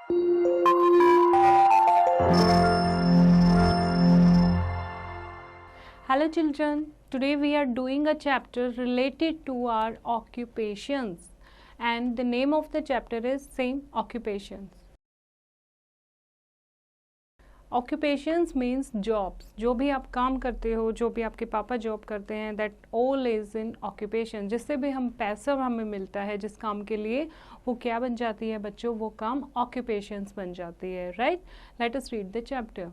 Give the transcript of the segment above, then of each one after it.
Hello children, today we are doing a chapter related to our occupations and the name of the chapter is same occupations. Occupations means jobs. जो भी आप काम करते हो, जो भी आपके पापा जॉब करते हैं, that all is in occupation. जिससे भी हम पैसा हमें मिलता है जिस काम के लिए, वो क्या बन जाती है बच्चों, वो काम occupations बन जाती है, right? Let us read the chapter.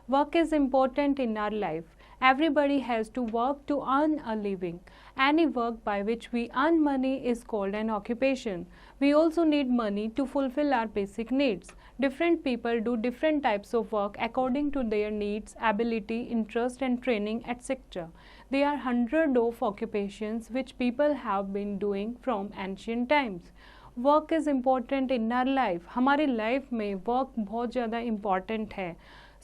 Work is important in our life. Everybody has to work to earn a living. Any work by which we earn money is called an occupation. We also need money to fulfill our basic needs. Different people do different types of work according to their needs, ability, interest and training, etc. There are hundreds of occupations which people have been doing from ancient times. Work is important in our life. हमारी life में work बहुत ज़्यादा important है.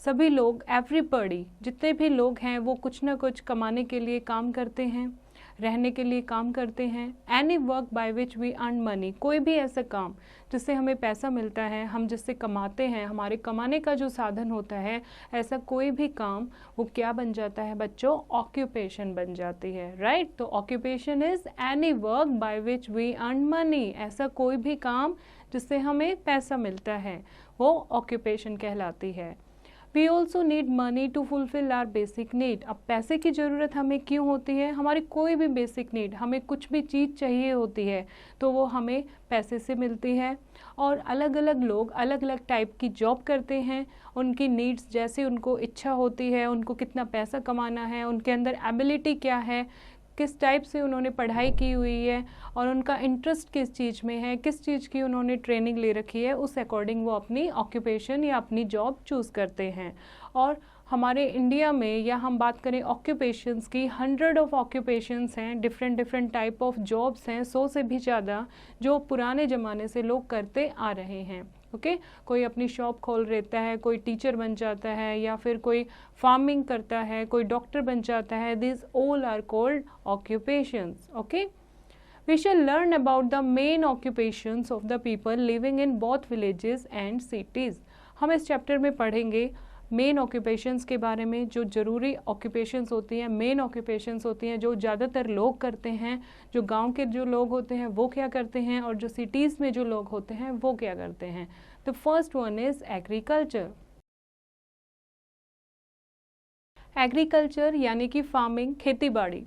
सभी लोग, everybody, जितने भी लोग हैं वो कुछ ना कुछ कमाने के लिए काम करते हैं, रहने के लिए काम करते हैं. Any work by which we earn money, कोई भी ऐसा काम जिससे हमें पैसा मिलता है, हम जिससे कमाते हैं, हमारे कमाने का जो साधन होता है, ऐसा कोई भी काम वो क्या बन जाता है बच्चों, ऑक्यूपेशन बन जाती है, राइट? तो occupation is any work by which we earn money. ऐसा कोई भी काम जिससे हमें पैसा मिलता है वो ऑक्यूपेशन कहलाती है. We also need money to fulfil our basic need. अब पैसे की ज़रूरत हमें क्यों होती है? हमारी कोई भी बेसिक नीड, हमें कुछ भी चीज़ चाहिए होती है तो वो हमें पैसे से मिलती है. और अलग अलग लोग अलग अलग टाइप की जॉब करते हैं. उनकी नीड्स जैसे उनको इच्छा होती है, उनको कितना पैसा कमाना है, उनके अंदर एबिलिटी क्या है, किस टाइप से उन्होंने पढ़ाई की हुई है और उनका इंटरेस्ट किस चीज़ में है, किस चीज़ की उन्होंने ट्रेनिंग ले रखी है, उस अकॉर्डिंग वो अपनी ऑक्यूपेशन या अपनी जॉब चूज़ करते हैं. और हमारे इंडिया में या हम बात करें ऑक्यूपेशंस की, 100 ऑफ ऑक्यूपेशंस हैं, different different type of jobs हैं, 100 से भी ज़्यादा, जो पुराने ज़माने से लोग करते आ रहे हैं. ओके कोई अपनी शॉप खोल लेता है, कोई टीचर बन जाता है, या फिर कोई फार्मिंग करता है, कोई डॉक्टर बन जाता है. This all are called occupations. Okay we shall learn about the main occupations of the people living in both villages and cities. हम इस चैप्टर में पढ़ेंगे मेन ऑक्यूपेशंस के बारे में, जो ज़रूरी ऑक्यूपेशंस होती हैं, मेन ऑक्यूपेशंस होती हैं जो ज़्यादातर लोग करते हैं. जो गांव के जो लोग होते हैं वो क्या करते हैं और जो सिटीज़ में जो लोग होते हैं वो क्या करते हैं. The first one is agriculture. Agriculture यानी कि फार्मिंग, खेती बाड़ी.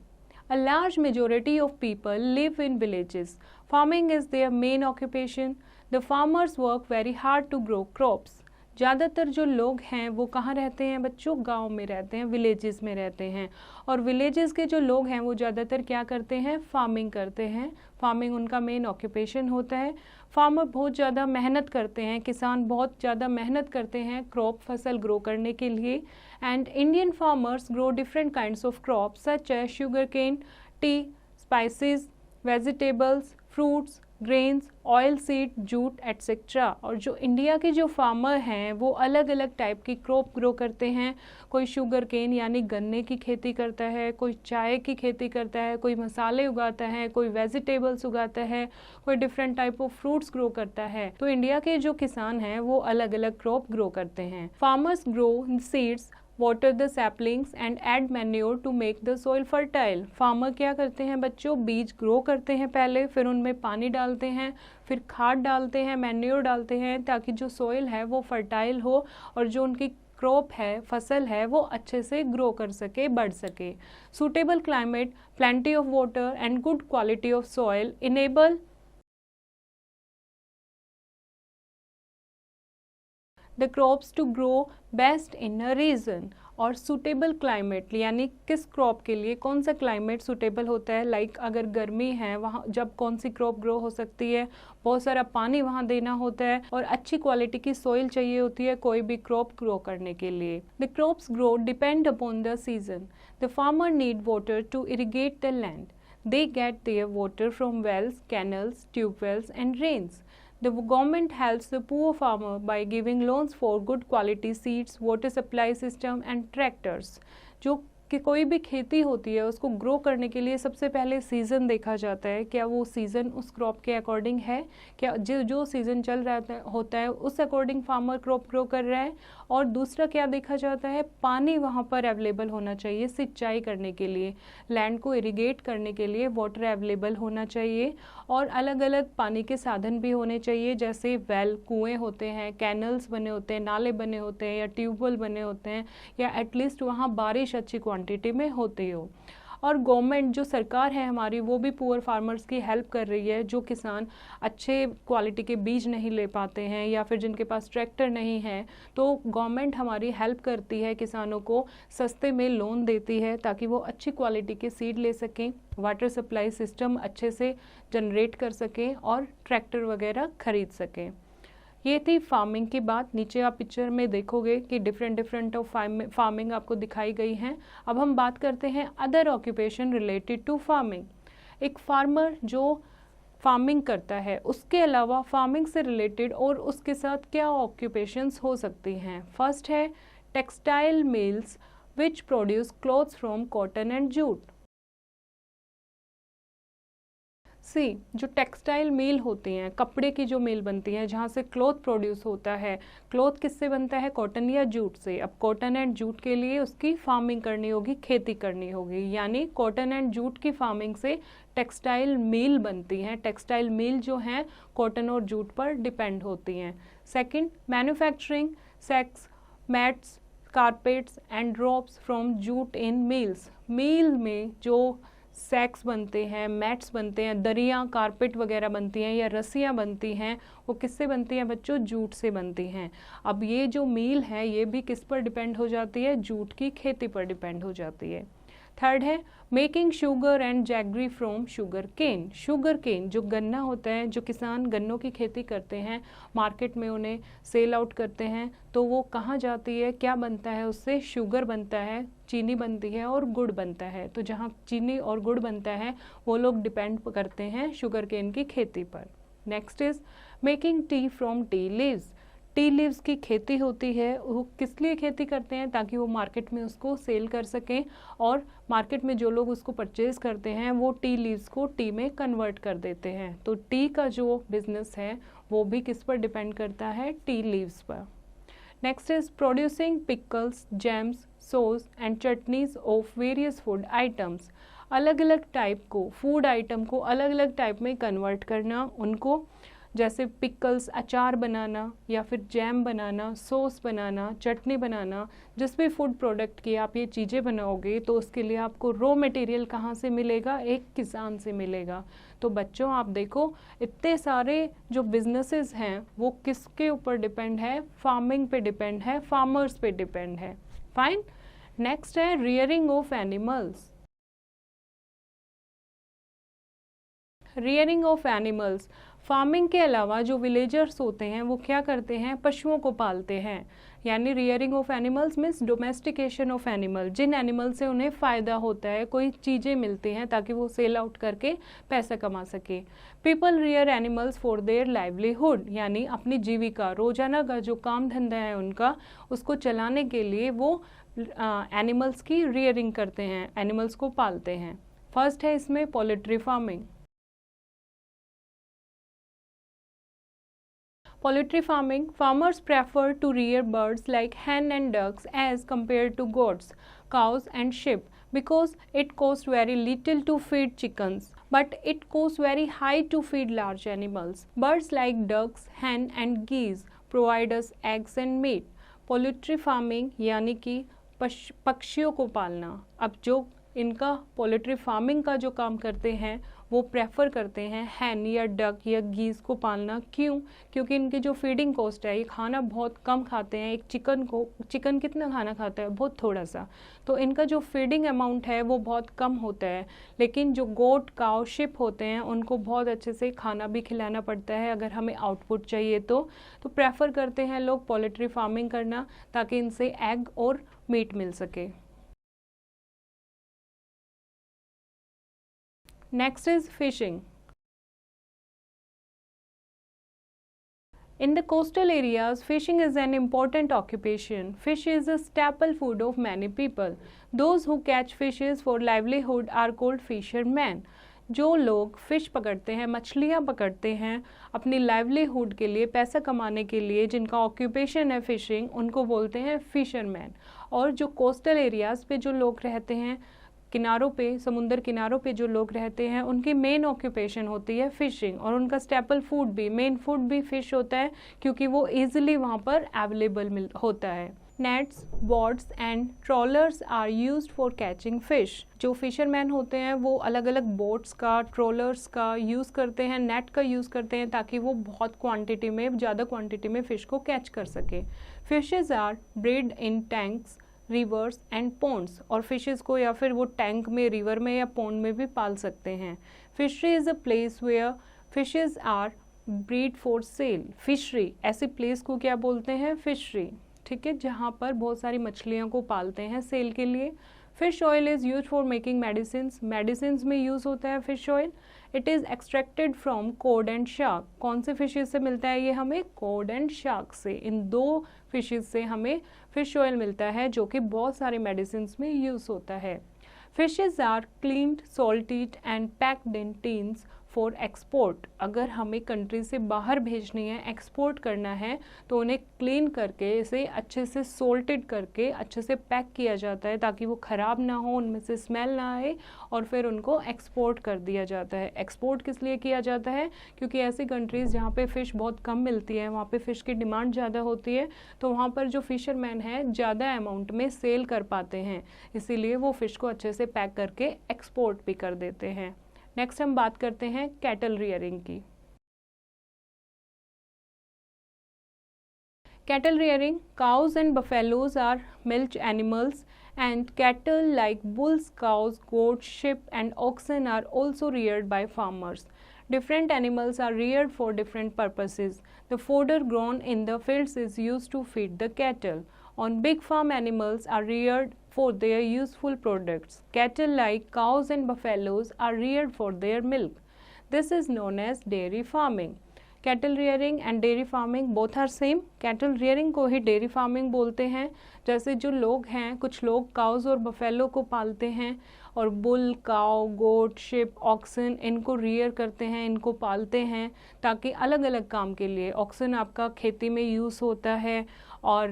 A large majority of people live in villages. Farming is their main occupation. The farmers work very hard to grow crops. ज़्यादातर जो लोग हैं वो कहाँ रहते हैं बच्चों, गांव में रहते हैं, विलेजेस में रहते हैं. और विलेजेस के जो लोग हैं वो ज़्यादातर क्या करते हैं, फार्मिंग करते हैं. फार्मिंग उनका मेन ऑक्यूपेशन होता है. फार्मर बहुत ज़्यादा मेहनत करते हैं, किसान बहुत ज़्यादा मेहनत करते हैं क्रॉप, फसल ग्रो करने के लिए. And Indian farmers grow different kinds of crops such as sugar cane, tea, spices, vegetables, fruits, grains, oil seed, jute etcetera. और जो इंडिया के जो फार्मर हैं वो अलग अलग टाइप की क्रॉप ग्रो करते हैं. कोई शुगर केन यानी गन्ने की खेती करता है, कोई चाय की खेती करता है, कोई मसाले उगाता है, कोई वेजिटेबल्स उगाता है, कोई different type of fruits grow करता है. तो इंडिया के जो किसान हैं वो अलग अलग क्रॉप ग्रो करते हैं. Farmers grow seeds, water the saplings and add manure to make the soil fertile. Farmer क्या करते हैं बच्चों, बीज ग्रो करते हैं पहले, फिर उनमें पानी डालते हैं, फिर खाद डालते हैं, मैन्योर डालते हैं, ताकि जो सॉइल है वो फर्टाइल हो और जो उनकी क्रॉप है, फसल है, वो अच्छे से ग्रो कर सके, बढ़ सके. Suitable climate, plenty of water and good quality of soil enable the crops to grow best in a region. और सूटेबल क्लाइमेट यानी किस क्रॉप के लिए कौन सा क्लाइमेट सूटेबल होता है. लाइक अगर गर्मी है वहाँ जब कौन सी क्रॉप ग्रो हो सकती है, बहुत सारा पानी वहाँ देना होता है और अच्छी क्वालिटी की सॉइल चाहिए होती है कोई भी क्रॉप ग्रो करने के लिए. The crops grow depend upon the season. The farmer need water to irrigate the land. They get their water from wells, canals, tube wells and rains. The government helps the poor farmer by giving loans for good quality seeds, water supply system and tractors. जो कि कोई भी खेती होती है उसको grow करने के लिए सबसे पहले सीज़न देखा जाता है, क्या वो सीज़न उस क्रॉप के अकॉर्डिंग है, क्या जो जो सीज़न चल रहा होता है उस अकॉर्डिंग फार्मर क्रॉप ग्रो कर रहा है। और दूसरा क्या देखा जाता है, पानी वहाँ पर अवेलेबल होना चाहिए सिंचाई करने के लिए, लैंड को इरिगेट करने के लिए वाटर अवेलेबल होना चाहिए। और अलग अलग पानी के साधन भी होने चाहिए, जैसे वेल, कुएँ होते हैं, कैनल्स बने होते हैं, नाले बने होते हैं या ट्यूबवेल बने होते हैं, या एटलीस्ट वहाँ बारिश अच्छी क्वांटिटी में होती हो। और गवर्नमेंट जो सरकार है हमारी वो भी पुअर फार्मर्स की हेल्प कर रही है, जो किसान अच्छे क्वालिटी के बीज नहीं ले पाते हैं या फिर जिनके पास ट्रैक्टर नहीं है, तो गवर्नमेंट हमारी हेल्प करती है, किसानों को सस्ते में लोन देती है ताकि वो अच्छी क्वालिटी के सीड ले सकें, वाटर सप्लाई सिस्टम अच्छे से जनरेट कर सकें और ट्रैक्टर वगैरह खरीद सकें। ये थी फार्मिंग की बात। नीचे आप पिक्चर में देखोगे कि डिफरेंट ऑफ फार्मिंग आपको दिखाई गई हैं। अब हम बात करते हैं other occupation related to farming. एक फार्मर जो फार्मिंग करता है उसके अलावा फार्मिंग से रिलेटेड और उसके साथ क्या ऑक्यूपेशंस हो सकती हैं। फर्स्ट है textile mills which produce cloths from cotton and jute. See, जो टेक्सटाइल मिल होती हैं, कपड़े की जो मिल बनती है जहाँ से क्लॉथ प्रोड्यूस होता है, क्लॉथ किससे बनता है, कॉटन या जूट से। अब कॉटन एंड जूट के लिए उसकी फार्मिंग करनी होगी, खेती करनी होगी, यानी कॉटन एंड जूट की फार्मिंग से टेक्सटाइल मिल बनती हैं। टेक्सटाइल मिल जो हैं कॉटन और जूट पर डिपेंड होती हैं। Second, manufacturing sacks, mats, carpets and drops from jute in mills. Mill में जो सैक्स बनते हैं, मैट्स बनते हैं, दरियाँ, कारपेट वगैरह बनती हैं या रस्सियाँ बनती हैं, वो किससे बनती हैं बच्चों, जूट से बनती हैं। अब ये जो मील है ये भी किस पर डिपेंड हो जाती है, जूट की खेती पर डिपेंड हो जाती है। थर्ड है making sugar and jaggery from sugar cane. Sugar cane जो गन्ना होता है, जो किसान गन्नों की खेती करते हैं, मार्केट में उन्हें सेल आउट करते हैं, तो वो कहाँ जाती है, क्या बनता है उससे, शुगर बनता है, चीनी बनती है और गुड़ बनता है। तो जहाँ चीनी और गुड़ बनता है वो लोग डिपेंड करते हैं शुगर केन की खेती पर। Next is making tea from tea leaves. Tea leaves की खेती होती है, वो किस लिए खेती करते हैं, ताकि वो मार्केट में उसको सेल कर सकें और मार्केट में जो लोग उसको परचेज करते हैं वो टी लीव्स को टी में कन्वर्ट कर देते हैं। तो टी का जो बिजनेस है वो भी किस पर डिपेंड करता है, टी लीव्स पर। Next is producing pickles, jams, sauce and chutneys of various food items. अलग अलग टाइप को, फूड आइटम को अलग अलग टाइप में कन्वर्ट करना, उनको जैसे पिकल्स अचार बनाना या फिर जैम बनाना, सॉस बनाना, चटनी बनाना, जिस भी फूड प्रोडक्ट की आप ये चीज़ें बनाओगे तो उसके लिए आपको रॉ मटेरियल कहाँ से मिलेगा, एक किसान से मिलेगा। तो बच्चों आप देखो इतने सारे जो बिजनेसेस हैं वो किसके ऊपर डिपेंड है, फार्मिंग पे डिपेंड है, फार्मर्स पे डिपेंड है। फाइन। नेक्स्ट है rearing of animals. Rearing of animals, farming के अलावा जो विलेजर्स होते हैं वो क्या करते हैं, पशुओं को पालते हैं। यानी rearing of animals means domestication of animal, जिन एनिमल से उन्हें फ़ायदा होता है, कोई चीज़ें मिलती हैं ताकि वो सेल आउट करके पैसा कमा सके। People rear animals for their livelihood, यानी अपनी जीविका, रोजाना का जो काम धंधा है उनका, उसको चलाने के लिए वो एनिमल्स की रियरिंग करते हैं, एनिमल्स को पालते हैं। फर्स्ट है इसमें poultry farming. Poultry farming, farmers prefer to rear birds like hen and ducks as compared to goats, cows and sheep because it costs very little to feed chickens, but it costs very high to feed large animals. Birds like ducks, hen and geese provide us eggs and meat. Poultry farming यानी कि पक्षियों को पालना। अब जो इनका poultry farming का जो काम करते हैं वो प्रेफर करते हैं हैन या डक या गीज को पालना। क्यों? क्योंकि इनकी जो फीडिंग कॉस्ट है, ये खाना बहुत कम खाते हैं। एक चिकन कितना खाना खाता है, बहुत थोड़ा सा, तो इनका जो फीडिंग अमाउंट है वो बहुत कम होता है। लेकिन जो गोट, काउ, शिप होते हैं उनको बहुत अच्छे से खाना भी खिलाना पड़ता है अगर हमें आउटपुट चाहिए तो प्रेफर करते हैं लोग पोल्ट्री फार्मिंग करना ताकि इनसे एग और मीट मिल सके। Next is fishing. In the coastal areas, fishing is an important occupation. Fish is a staple food of many people. Those who catch fishes for livelihood are called fishermen. जो लोग fish पकड़ते हैं, मछलियाँ पकड़ते हैं अपनी livelihood के लिए, पैसा कमाने के लिए, जिनका ऑक्यूपेशन है फ़िशिंग, उनको बोलते हैं फ़िशरमैन। और जो कोस्टल एरियाज़ पे जो लोग रहते हैं, किनारों पे, समुंदर किनारों पे जो लोग रहते हैं, उनकी मेन ऑक्यूपेशन होती है फ़िशिंग। और उनका स्टेपल फूड भी, मेन फूड भी फ़िश होता है, क्योंकि वो ईज़िली वहाँ पर अवेलेबल होता है। Nets, boats and trawlers are used for catching fish. जो फिशरमैन होते हैं वो अलग अलग बोट्स का, ट्रॉलर्स का यूज़ करते हैं, नेट का यूज़ करते हैं, ताकि वो बहुत क्वांटिटी में, ज़्यादा क्वांटिटी में फ़िश को कैच कर सके। Fishes are breed in tanks, rivers and ponds. और फिशेज़ को या फिर वो टैंक में, रिवर में या पोन्ड में भी पाल सकते हैं। Fishery is a place where fishes are breed for sale. Fishery, ऐसी प्लेस को क्या बोलते हैं? फिशरी, ठीक है, जहाँ पर बहुत सारी मछलियों को पालते हैं सेल के लिए। Fish oil is use for making medicines. Medicines में यूज़ होता है fish oil. It is extracted from code and shark. कौन से फिशेज से मिलता है ये हमें? कोड एंड शार्क से। इन दो फिशेज से हमें फिश ऑयल मिलता है, जो कि बहुत सारे मेडिसिन्स में यूज़ होता है। Fishes are cleaned, salted and packed in tins for export. अगर हमें कंट्री से बाहर भेजनी है, एक्सपोर्ट करना है, तो उन्हें क्लीन करके, इसे अच्छे से सोल्टेड करके अच्छे से पैक किया जाता है, ताकि वो ख़राब ना हो, उनमें से स्मेल ना आए, और फिर उनको एक्सपोर्ट कर दिया जाता है। एक्सपोर्ट किस लिए किया जाता है? क्योंकि ऐसी कंट्रीज़ जहाँ पे फ़िश बहुत कम मिलती है, वहाँ पे फ़िश की डिमांड ज़्यादा होती है, तो वहाँ पर जो फिशरमैन हैं ज़्यादा अमाउंट में सेल कर पाते हैं, इसीलिए वो फ़िश को अच्छे से पैक करके एक्सपोर्ट भी कर देते हैं। नेक्स्ट हम बात करते हैं कैटल रियरिंग की। Cattle rearing, cows and buffaloes are milk animals and cattle like bulls, cows, goats, sheep and oxen are also reared by farmers. Different animals are reared for different purposes. The fodder grown in the fields is used to feed the cattle. On big farm, animals are reared for their useful products. Cattle like cows and buffaloes are reared for their milk. This is known as dairy farming. Cattle rearing and dairy farming both are same. Cattle rearing को ही dairy farming बोलते हैं। जैसे जो लोग हैं, कुछ लोग काउज और बफेलो को पालते हैं, और बुल, काउ, गोट, शिप, ऑक्सन इनको रियर करते हैं, इनको पालते हैं, ताकि अलग अलग काम के लिए। ऑक्सन आपका खेती में यूज़ होता है, और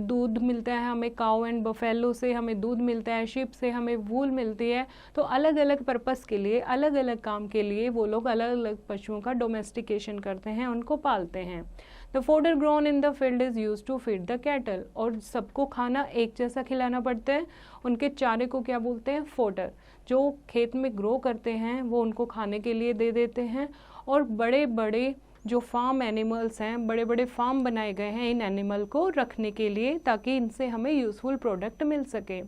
दूध मिलता है हमें काउ एंड बफेलो से, हमें दूध मिलता है, शिप से हमें वूल मिलती है। तो अलग अलग पर्पस के लिए, अलग अलग काम के लिए वो लोग अलग अलग पशुओं का डोमेस्टिकेशन करते हैं, उनको पालते हैं। The fodder grown in the field is use to feed the cattle. और सबको खाना एक जैसा खिलाना पड़ता है, उनके चारे को क्या बोलते हैं? फोडर। जो खेत में ग्रो करते हैं वो उनको खाने के लिए दे देते हैं। और बड़े बड़े जो फार्म एनिमल्स हैं, बड़े बड़े फार्म बनाए गए हैं इन एनिमल को रखने के लिए, ताकि इनसे हमें यूज़फुल प्रोडक्ट मिल सके।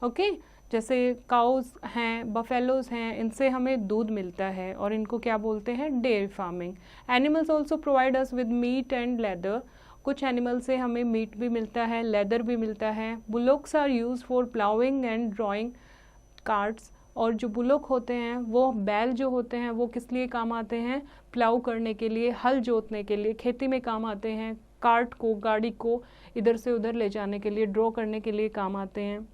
ओके, जैसे काउज हैं, बफेलोज हैं, इनसे हमें दूध मिलता है, और इनको क्या बोलते हैं? Dairy farming. Animals also provide us with meat and leather. कुछ एनिमल से हमें मीट भी मिलता है, लेदर भी मिलता है। Bullocks are use for ploughing and drawing carts. और जो बुलोक होते हैं, वो बैल जो होते हैं, वो किस लिए काम आते हैं? प्लाउ करने के लिए, हल जोतने के लिए, खेती में काम आते हैं। कार्ट को, गाड़ी को इधर से उधर ले जाने के लिए, ड्रॉ करने के लिए काम आते हैं।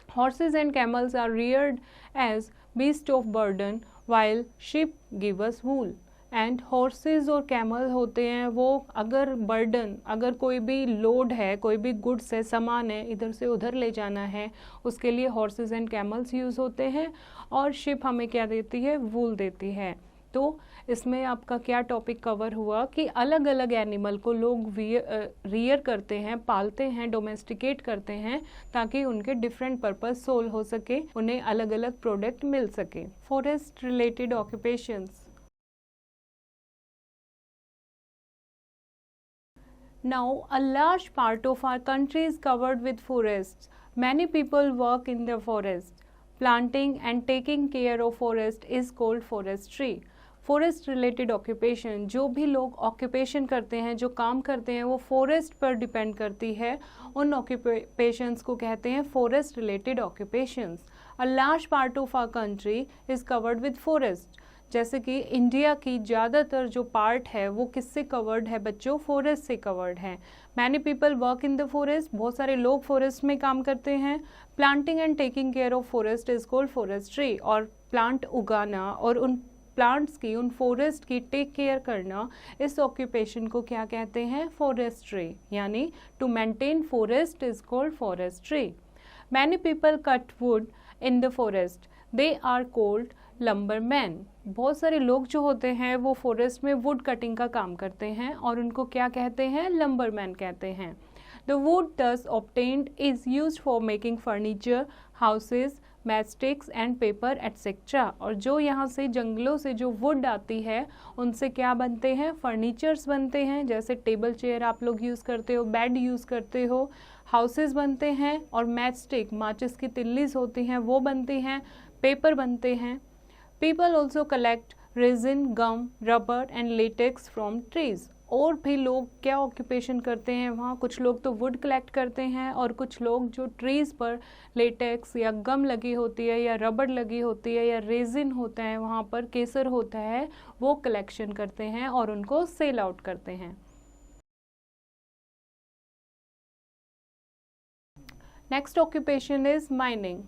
Horses and camels are reared as beasts of burden, while sheep give us wool. And horse's और कैमल होते हैं, वो अगर बर्डन, अगर कोई भी लोड है, कोई भी गुड्स है, सामान है, इधर से उधर ले जाना है, उसके लिए हॉर्सेज एंड कैमल्स यूज़ होते हैं। और शिप हमें क्या देती है? वूल देती है। तो इसमें आपका क्या टॉपिक कवर हुआ कि अलग अलग एनिमल को लोग रियर करते हैं, पालते हैं, डोमेस्टिकेट करते हैं, ताकि उनके डिफरेंट पर्पस सोल्व हो सके, उन्हें अलग अलग प्रोडक्ट मिल सके। Forest related occupations. Now, a large part of our country is covered with forests. Many people work in the forest. Planting and taking care of forest is called forestry. Forest related occupation, जो भी लोग occupation करते हैं, जो काम करते हैं, वो फॉरेस्ट पर डिपेंड करती है, उन ऑक्यूपेशंस को कहते हैं forest related occupations. A large part of our country is covered with forest. जैसे कि इंडिया की ज़्यादातर जो पार्ट है वो किससे कवर्ड है बच्चों, फॉरेस्ट से कवर्ड है। Many people work in the forest, बहुत सारे लोग फॉरेस्ट में काम करते हैं। Planting and taking care of forest is called forestry, और प्लांट उगाना और उन प्लांट्स की, उन फॉरेस्ट की टेक केयर करना, इस ऑक्यूपेशन को क्या कहते हैं, फॉरेस्ट्री, यानी to maintain forest is called forestry. Many people cut wood in the forest, they are called lumberman. बहुत सारे लोग जो होते हैं वो फॉरेस्ट में वुड कटिंग का काम करते हैं और उनको क्या कहते हैं, लंबरमैन कहते हैं। The wood thus obtained is used for making furniture, houses, matchsticks and paper etcetera. और जो यहाँ से जंगलों से जो वुड आती है उनसे क्या बनते हैं, फर्नीचर्स बनते हैं, जैसे टेबल चेयर आप लोग यूज़ करते हो, बेड यूज़ करते हो, हाउसेस बनते हैं, और मैचस्टिक, माचिस की तिल्लीज होती हैं वो बनती हैं, पेपर बनते हैं। People also collect resin, gum, rubber and latex from trees. और भी लोग क्या ऑक्यूपेशन करते हैं वहाँ, कुछ लोग तो वुड कलेक्ट करते हैं और कुछ लोग जो ट्रीज़ पर लेटेक्स या गम लगी होती है या रबड़ लगी होती है या रेजिन होता है, वहाँ पर केसर होता है, वो कलेक्शन करते हैं और उनको सेल आउट करते हैं। Next occupation is mining.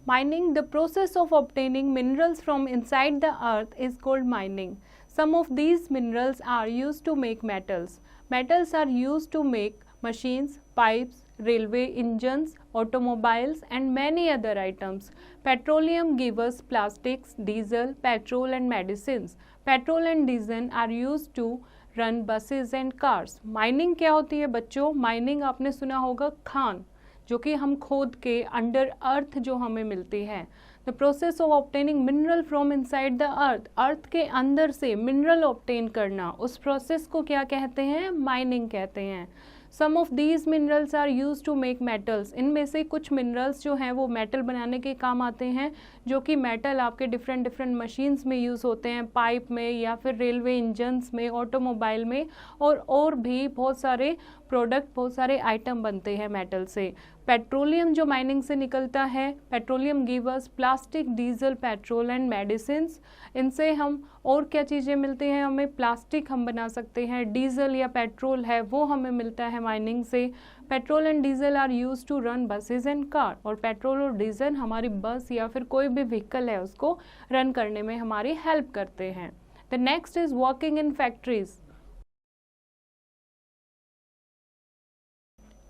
Mining, the process of obtaining minerals from inside the earth, is called mining. Some of these minerals are used to make metals. Metals are used to make machines, pipes, railway engines, automobiles and many other items. Petroleum gives us plastics, diesel, petrol and medicines. Petrol and diesel are used to run buses and cars. Mining क्या होती है बच्चों, mining आपने सुना होगा खान, जो कि हम खोद के अंडर अर्थ जो हमें मिलती है। The process of obtaining mineral from inside the earth, earth के अंदर से मिनरल ऑब्टेन करना, उस प्रोसेस को क्या कहते हैं, माइनिंग कहते हैं। Some of these minerals are use to make metals, इनमें से कुछ मिनरल्स जो हैं वो मेटल बनाने के काम आते हैं, जो कि मेटल आपके डिफरेंट डिफरेंट मशीन्स में यूज़ होते हैं, पाइप में या फिर रेलवे इंजन्स में, ऑटोमोबाइल में, और भी बहुत सारे प्रोडक्ट, बहुत सारे आइटम बनते हैं मेटल से। पेट्रोलियम जो माइनिंग से निकलता है, petroleum give us plastic, diesel, petrol and medicines. इनसे हम और क्या चीज़ें मिलती हैं हमें, प्लास्टिक हम बना सकते हैं, डीजल या पेट्रोल है वो हमें मिलता है माइनिंग से। Petrol and diesel are use to run buses and car, और पेट्रोल और डीजल हमारी बस या फिर कोई भी व्हीकल है उसको रन करने में हमारी हेल्प करते हैं। The next is working in factories.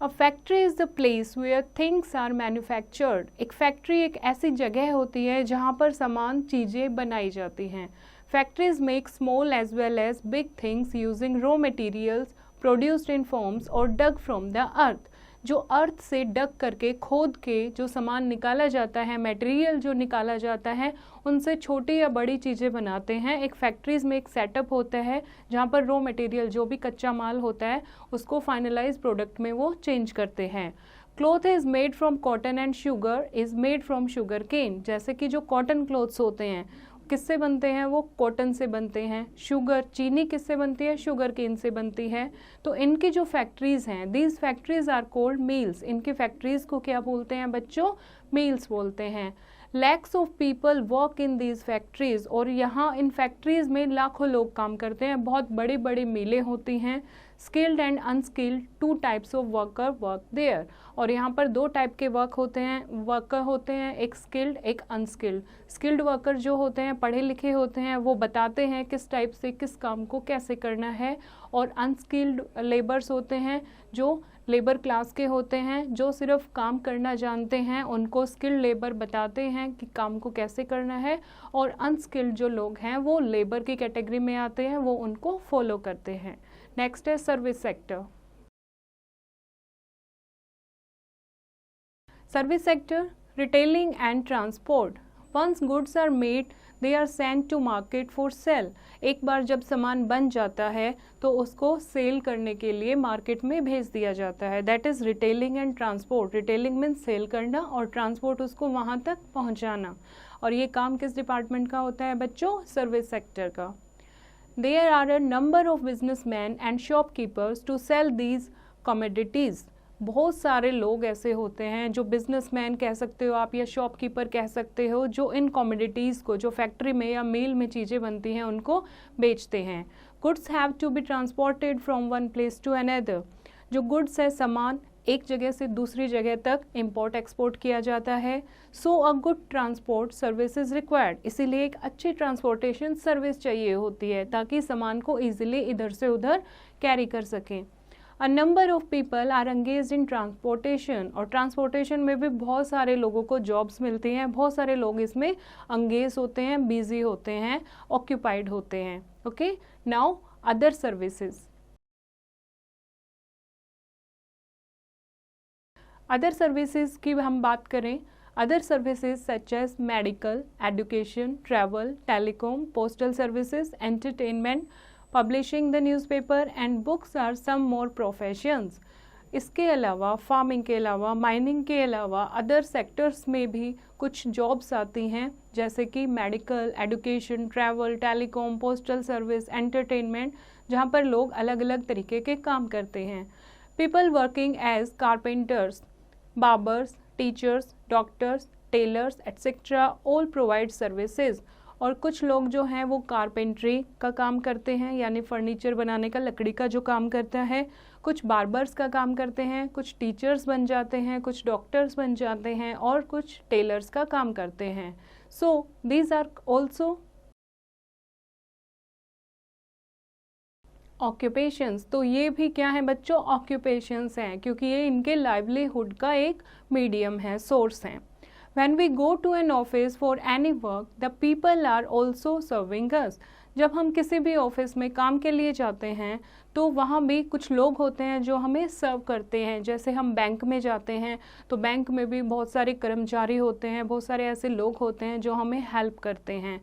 A factory is the place where things are manufactured. एक फैक्ट्री एक ऐसी जगह होती है जहाँ पर सामान, चीज़ें बनाई जाती हैं। Factories make small as well as big things using raw materials produced in forms or dug from the earth. जो अर्थ से डग करके, खोद के जो सामान निकाला जाता है, मटेरियल जो निकाला जाता है, उनसे छोटी या बड़ी चीज़ें बनाते हैं। एक फैक्ट्रीज़ में एक सेटअप होता है जहाँ पर रॉ मटेरियल, जो भी कच्चा माल होता है, उसको फाइनलाइज प्रोडक्ट में वो चेंज करते हैं। Cloth is made from cotton and sugar is made from sugar cane. जैसे कि जो कॉटन क्लॉथ्स होते हैं किससे बनते हैं, वो कॉटन से बनते हैं। शुगर, चीनी किससे बनती है, शुगर केन से बनती है। तो इनकी जो फैक्ट्रीज़ हैं, these factories are called mills. इनकी फैक्ट्रीज़ को क्या बोलते हैं बच्चों, मिल्स बोलते हैं। Lakhs of people work in these factories, और यहाँ इन फैक्ट्रीज में लाखों लोग काम करते हैं, बहुत बड़ी बड़ी मिलें होती हैं। Skilled and unskilled, two types of worker work there. और यहाँ पर दो टाइप के वर्कर होते हैं, एक स्किल्ड, एक अनस्किल्ड। स्किल्ड वर्कर जो होते हैं, पढ़े लिखे होते हैं, वो बताते हैं किस टाइप से किस काम को कैसे करना है। और अनस्किल्ड लेबर्स होते हैं, जो लेबर क्लास के होते हैं, जो सिर्फ काम करना जानते हैं, उनको स्किल्ड लेबर बताते हैं कि काम को कैसे करना है। और अनस्किल्ड जो लोग हैं वो लेबर की कैटेगरी में आते हैं, वो उनको फॉलो करते हैं। नेक्स्ट है service sector. Service sector, retailing and transport. Once goods are made they are sent to market for sale. एक बार जब सामान बन जाता है तो उसको सेल करने के लिए मार्केट में भेज दिया जाता है। That is retailing and transport. Retailing means sale करना और ट्रांसपोर्ट उसको वहाँ तक पहुँचाना। और ये काम किस डिपार्टमेंट का होता है बच्चों, सर्विस सेक्टर का। There are a number of businessmen and shopkeepers to sell these commodities. बहुत सारे लोग ऐसे होते हैं जो बिजनेसमैन कह सकते हो आप या शॉपकीपर कह सकते हो, जो इन कमोडिटीज़ को, जो फैक्ट्री में या मिल में चीज़ें बनती हैं उनको बेचते हैं। Goods have to be transported from one place to another. जो गुड्स है, सामान एक जगह से दूसरी जगह तक इंपोर्ट एक्सपोर्ट किया जाता है। So a good transport service is required. इसीलिए एक अच्छी ट्रांसपोर्टेशन सर्विस चाहिए होती है ताकि सामान को ईजिली इधर से उधर कैरी कर सकें। A number of people are engaged in transportation. और ट्रांसपोर्टेशन में भी बहुत सारे लोगों को जॉब्स मिलती हैं, बहुत सारे लोग इसमें एंगेज होते हैं, बिजी होते हैं, ऑक्यूपाइड होते हैं। Okay, now other services. Other services की हम बात करें, other services such as medical, education, travel, telecom, postal services, entertainment, publishing the newspaper and books are some more professions. इसके अलावा, फार्मिंग के अलावा, माइनिंग के अलावा अदर सेक्टर्स में भी कुछ जॉब्स आती हैं, जैसे कि medical, education, travel, telecom, postal service, entertainment, जहाँ पर लोग अलग अलग तरीके के काम करते हैं। People working as carpenters, barbers, teachers, doctors, tailors etcetera all provide services. और कुछ लोग जो हैं वो कारपेंट्री का काम करते हैं, यानी फर्नीचर बनाने का, लकड़ी का जो काम करता है। कुछ बार्बर्स का काम करते हैं, कुछ टीचर्स बन जाते हैं, कुछ डॉक्टर्स बन जाते हैं और कुछ टेलर्स का काम करते हैं। So these are also occupations. तो ये भी क्या है बच्चों, ऑक्यूपेशंस हैं, क्योंकि ये इनके लाइवलीहुड का एक मीडियम है, सोर्स है। When we go to an office for any work, the people are also serving us. जब हम किसी भी ऑफिस में काम के लिए जाते हैं तो वहाँ भी कुछ लोग होते हैं जो हमें सर्व करते हैं। जैसे हम बैंक में जाते हैं तो बैंक में भी बहुत सारे कर्मचारी होते हैं, बहुत सारे ऐसे लोग होते हैं जो हमें हेल्प करते हैं।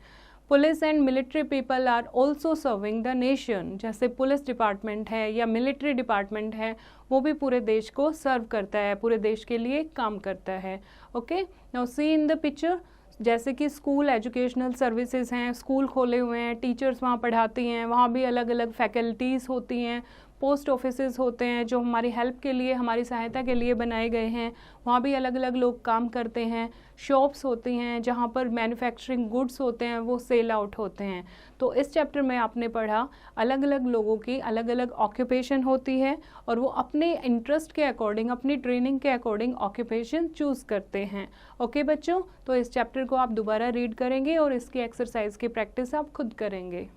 Police and military people are also serving the nation. जैसे पुलिस डिपार्टमेंट है या मिलिट्री डिपार्टमेंट है, वो भी पूरे देश को सर्व करता है, पूरे देश के लिए काम करता है। Okay, now see in the picture, जैसे कि स्कूल एजुकेशनल सर्विसेज हैं, स्कूल खोले हुए हैं, टीचर्स वहाँ पढ़ाती हैं, वहाँ भी अलग अलग फैकल्टीज़ होती हैं। पोस्ट ऑफिसेज होते हैं जो हमारी हेल्प के लिए, हमारी सहायता के लिए बनाए गए हैं, वहाँ भी अलग अलग लोग काम करते हैं। शॉप्स होती हैं जहाँ पर मैन्युफैक्चरिंग गुड्स होते हैं, वो सेल आउट होते हैं। तो इस चैप्टर में आपने पढ़ा अलग अलग लोगों की अलग अलग ऑक्यूपेशन होती है और वो अपने इंटरेस्ट के अकॉर्डिंग, अपनी ट्रेनिंग के अकॉर्डिंग ऑक्यूपेशन चूज़ करते हैं। ओके बच्चों, तो इस चैप्टर को आप दोबारा रीड करेंगे और इसकी एक्सरसाइज की प्रैक्टिस आप खुद करेंगे।